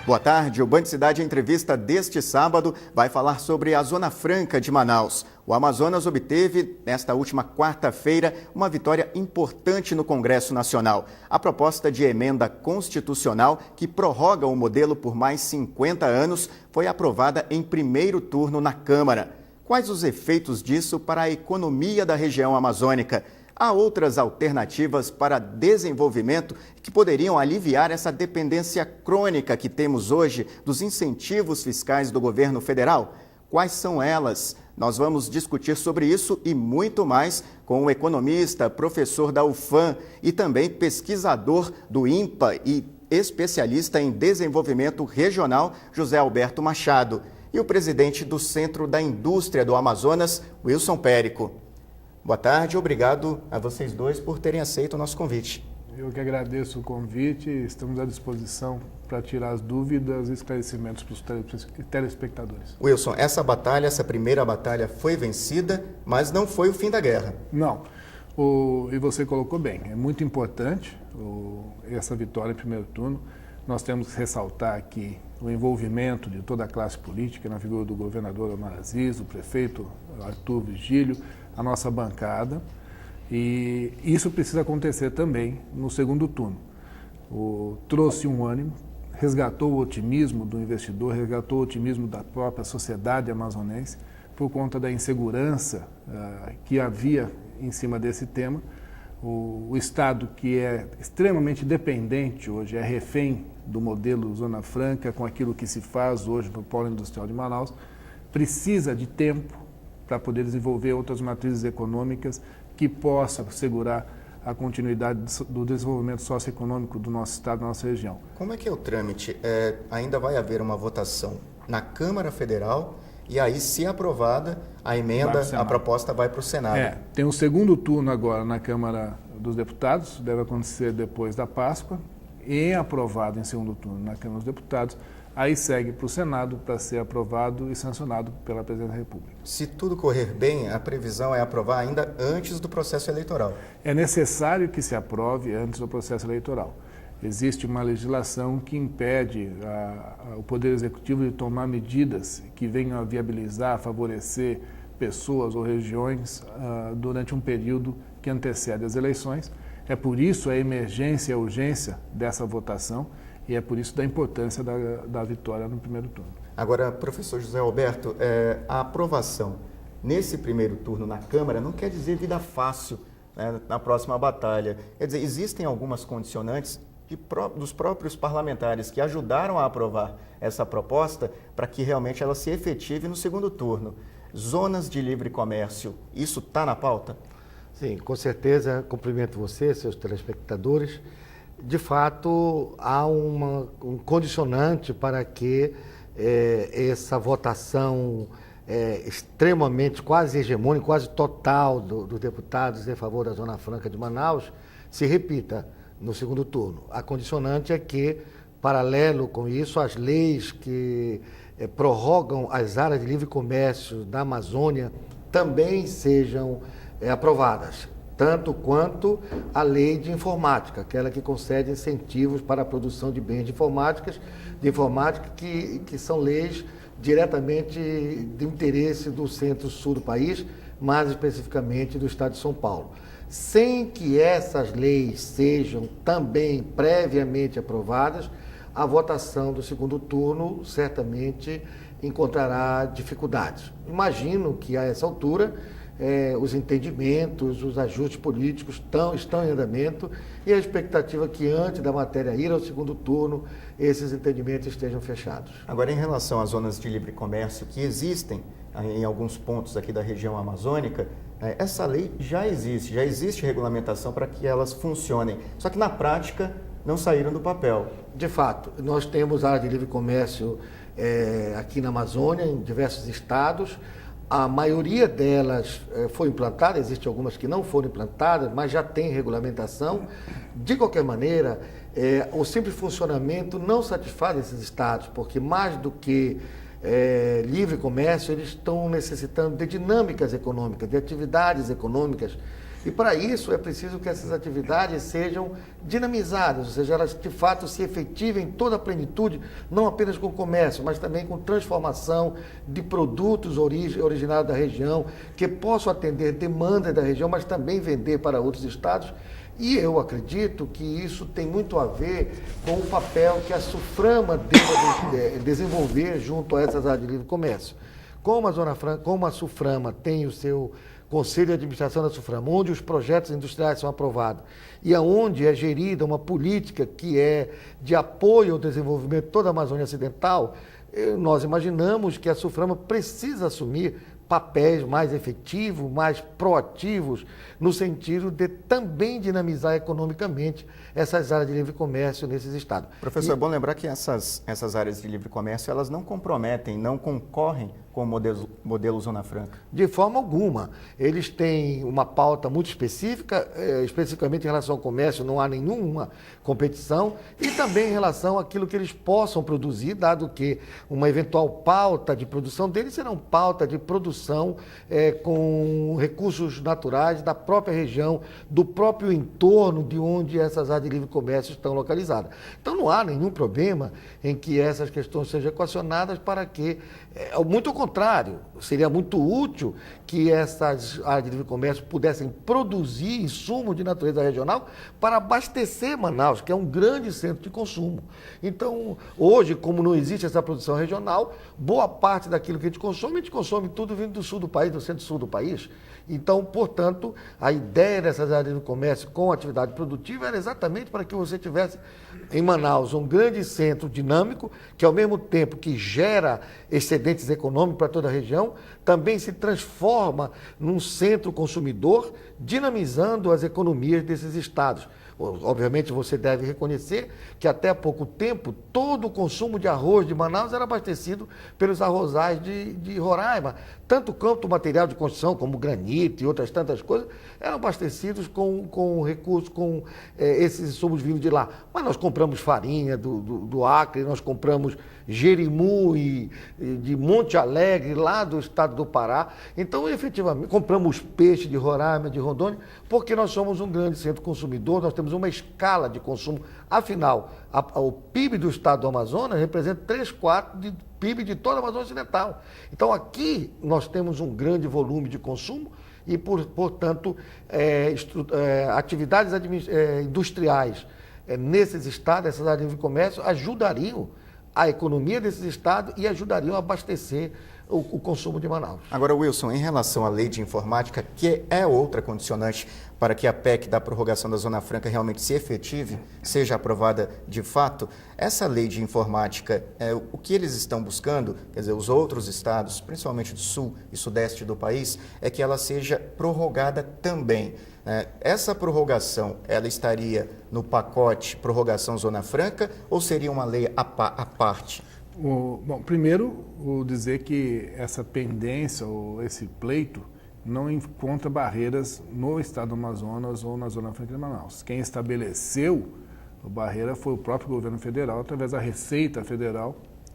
Boa tarde. O Band Cidade Entrevista deste sábado vai falar sobre a Zona Franca de Manaus. O Amazonas obteve, nesta última quarta-feira, uma vitória importante no Congresso Nacional. A proposta de emenda constitucional que prorroga o modelo por mais 50 anos foi aprovada em primeiro turno na Câmara. Quais os efeitos disso para a economia da região amazônica? Há outras alternativas para desenvolvimento que poderiam aliviar essa dependência crônica que temos hoje dos incentivos fiscais do governo federal? Quais são elas? Nós vamos discutir sobre isso e muito mais com o economista, professor da UFAM e também pesquisador do INPA e especialista em desenvolvimento regional, José Alberto Machado, e o presidente do Centro da Indústria do Amazonas, Wilson Périco. Boa tarde, obrigado a vocês dois por terem aceito o nosso convite. Eu que agradeço o convite, estamos à disposição para tirar as dúvidas e esclarecimentos para os telespectadores. Wilson, essa primeira batalha foi vencida, mas não foi o fim da guerra. Não, e você colocou bem, é muito importante essa vitória em primeiro turno. Nós temos que ressaltar aqui o envolvimento de toda a classe política na figura do governador Omar Aziz, do prefeito Arthur Vigílio, a nossa bancada, e isso precisa acontecer também no segundo turno. Trouxe um ânimo, resgatou o otimismo do investidor, resgatou o otimismo da própria sociedade amazonense por conta da insegurança que havia em cima desse tema. O Estado, que é extremamente dependente hoje, é refém do modelo Zona Franca, com aquilo que se faz hoje no Polo Industrial de Manaus, precisa de tempo para poder desenvolver outras matrizes econômicas que possam assegurar a continuidade do desenvolvimento socioeconômico do nosso estado, da nossa região. Como é que é o trâmite? Ainda vai haver uma votação na Câmara Federal e aí, se aprovada, a emenda, a proposta vai para o Senado. Tem um segundo turno agora na Câmara dos Deputados, deve acontecer depois da Páscoa, e aprovado em segundo turno na Câmara dos Deputados, aí segue para o Senado para ser aprovado e sancionado pela Presidência da República. Se tudo correr bem, a previsão é aprovar ainda antes do processo eleitoral. É necessário que se aprove antes do processo eleitoral. Existe uma legislação que impede o Poder Executivo de tomar medidas que venham a viabilizar, a favorecer pessoas ou regiões durante um período que antecede as eleições. É por isso a emergência e a urgência dessa votação e é por isso da importância da vitória no primeiro turno. Agora, professor José Alberto, a aprovação nesse primeiro turno na Câmara não quer dizer vida fácil, né, na próxima batalha. Quer dizer, existem algumas condicionantes dos próprios parlamentares que ajudaram a aprovar essa proposta para que realmente ela se efetive no segundo turno. Zonas de livre comércio, isso está na pauta? Sim, com certeza. Cumprimento você, seus telespectadores. De fato, há um condicionante para que essa votação extremamente, quase hegemônica, quase total dos deputados em favor da Zona Franca de Manaus se repita no segundo turno. A condicionante é que, paralelo com isso, as leis que prorrogam as áreas de livre comércio da Amazônia também sejam aprovadas, tanto quanto a lei de informática, aquela que concede incentivos para a produção de bens de informática que são leis diretamente de interesse do centro-sul do país, mais especificamente do estado de São Paulo. Sem que essas leis sejam também previamente aprovadas, a votação do segundo turno certamente encontrará dificuldades. Imagino que a essa altura os entendimentos, os ajustes políticos estão em andamento e a expectativa é que antes da matéria ir ao segundo turno, esses entendimentos estejam fechados. Agora, em relação às zonas de livre comércio que existem em alguns pontos aqui da região amazônica, essa lei já existe regulamentação para que elas funcionem, só que na prática não saíram do papel. De fato, nós temos área de livre comércio aqui na Amazônia, em diversos estados. A maioria delas foi implantada, existem algumas que não foram implantadas, mas já tem regulamentação. De qualquer maneira, o simples funcionamento não satisfaz esses estados, porque mais do que livre comércio, eles estão necessitando de dinâmicas econômicas, de atividades econômicas E para isso é preciso que essas atividades sejam dinamizadas, ou seja, elas de fato se efetivem em toda a plenitude, não apenas com o comércio, mas também com transformação de produtos originados da região, que possam atender demandas da região, mas também vender para outros estados. E eu acredito que isso tem muito a ver com o papel que a SUFRAMA deve desenvolver junto a essas áreas de livre comércio. Como a Zona Franca, como a SUFRAMA tem o seu Conselho de Administração da SUFRAMA, onde os projetos industriais são aprovados e aonde é gerida uma política que é de apoio ao desenvolvimento de toda a Amazônia Ocidental, nós imaginamos que a SUFRAMA precisa assumir papéis mais efetivos, mais proativos, no sentido de também dinamizar economicamente essas áreas de livre comércio nesses estados. Professor, é bom lembrar que essas áreas de livre comércio, elas não comprometem, não concorrem com o modelo Zona Franca? De forma alguma. Eles têm uma pauta muito específica, especificamente em relação ao comércio, não há nenhuma competição, e também em relação àquilo que eles possam produzir, dado que uma eventual pauta de produção deles será uma pauta de produção com recursos naturais da própria região, do próprio entorno de onde essas áreas de livre comércio estão localizadas. Então não há nenhum problema em que essas questões sejam equacionadas para que, muito ao contrário, seria muito útil que essas áreas de livre comércio pudessem produzir insumos de natureza regional para abastecer Manaus, que é um grande centro de consumo. Então, hoje, como não existe essa produção regional, boa parte daquilo que a gente consome tudo vindo do sul do país, do centro-sul do país. Então, portanto, a ideia dessas áreas de comércio com atividade produtiva era exatamente para que você tivesse em Manaus um grande centro dinâmico, que ao mesmo tempo que gera excedentes econômicos para toda a região, também se transforma num centro consumidor, dinamizando as economias desses estados. Obviamente, você deve reconhecer que até há pouco tempo todo o consumo de arroz de Manaus era abastecido pelos arrozais de Roraima. Tanto quanto o material de construção, como granito e outras tantas coisas, eram abastecidos com recursos, com esses insumos vindos de lá. Mas nós compramos farinha do Acre, nós compramos jerimu e de Monte Alegre, lá do estado do Pará. Então, efetivamente, compramos peixe de Roraima, de Rondônia, porque nós somos um grande centro consumidor, nós temos uma escala de consumo. Afinal, o PIB do estado do Amazonas representa 3/4 do PIB de toda a Amazônia Ocidental. Então, aqui nós temos um grande volume de consumo e, portanto, atividades industriais nesses estados, essas áreas de comércio, ajudariam a economia desses estados e ajudariam a abastecer o consumo de Manaus. Agora, Wilson, em relação à lei de informática, que é outra condicionante para que a PEC da prorrogação da Zona Franca realmente se efetive, seja aprovada de fato, essa lei de informática, o que eles estão buscando, quer dizer, os outros estados, principalmente do sul e sudeste do país, é que ela seja prorrogada também. Essa prorrogação, ela estaria no pacote prorrogação Zona Franca ou seria uma lei à parte? Bom, primeiro, vou dizer que essa pendência ou esse pleito não encontra barreiras no estado do Amazonas ou na Zona Franca de Manaus. Quem estabeleceu a barreira foi o próprio governo federal, através da Receita Federal,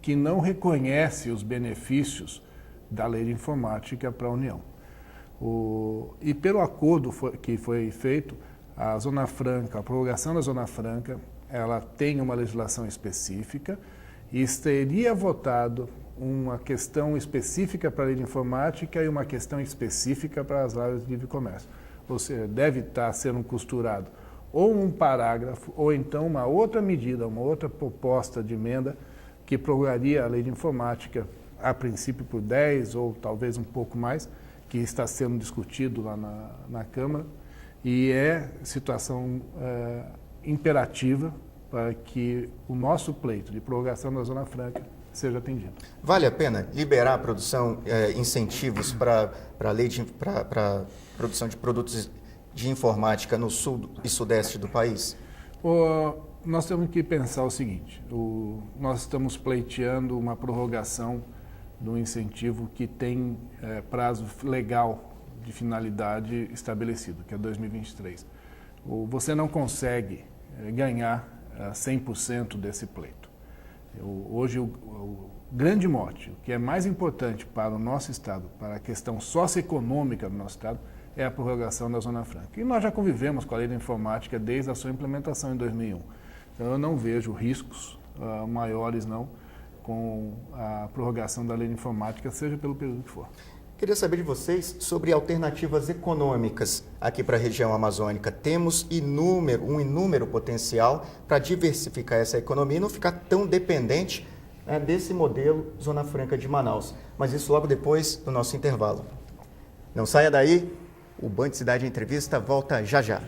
que não reconhece os benefícios da lei de informática para a União. E pelo acordo que foi feito, a Zona Franca, a prorrogação da Zona Franca, ela tem uma legislação específica e teria votado uma questão específica para a lei de informática e uma questão específica para as áreas de livre comércio. Ou seja, deve estar sendo costurado ou um parágrafo ou então uma outra medida, uma outra proposta de emenda que prorrogaria a lei de informática, a princípio por 10 ou talvez um pouco mais, que está sendo discutido lá na Câmara, e é situação imperativa para que o nosso pleito de prorrogação da Zona Franca seja atendido. Vale a pena liberar a produção, incentivos para produção de produtos de informática no sul e sudeste do país? Nós temos que pensar o seguinte, nós estamos pleiteando uma prorrogação do incentivo que tem prazo legal de finalidade estabelecido, que é 2023. Você não consegue ganhar 100% desse pleito. Hoje, o grande mote, o que é mais importante para o nosso Estado, para a questão socioeconômica do nosso Estado, é a prorrogação da Zona Franca. E nós já convivemos com a lei da informática desde a sua implementação em 2001. Então eu não vejo riscos maiores não com a prorrogação da lei da informática, seja pelo período que for. Queria saber de vocês sobre alternativas econômicas aqui para a região amazônica. Temos um inúmero potencial para diversificar essa economia e não ficar tão dependente desse modelo Zona Franca de Manaus. Mas isso logo depois do nosso intervalo. Não saia daí, o Band Cidade Entrevista volta já já.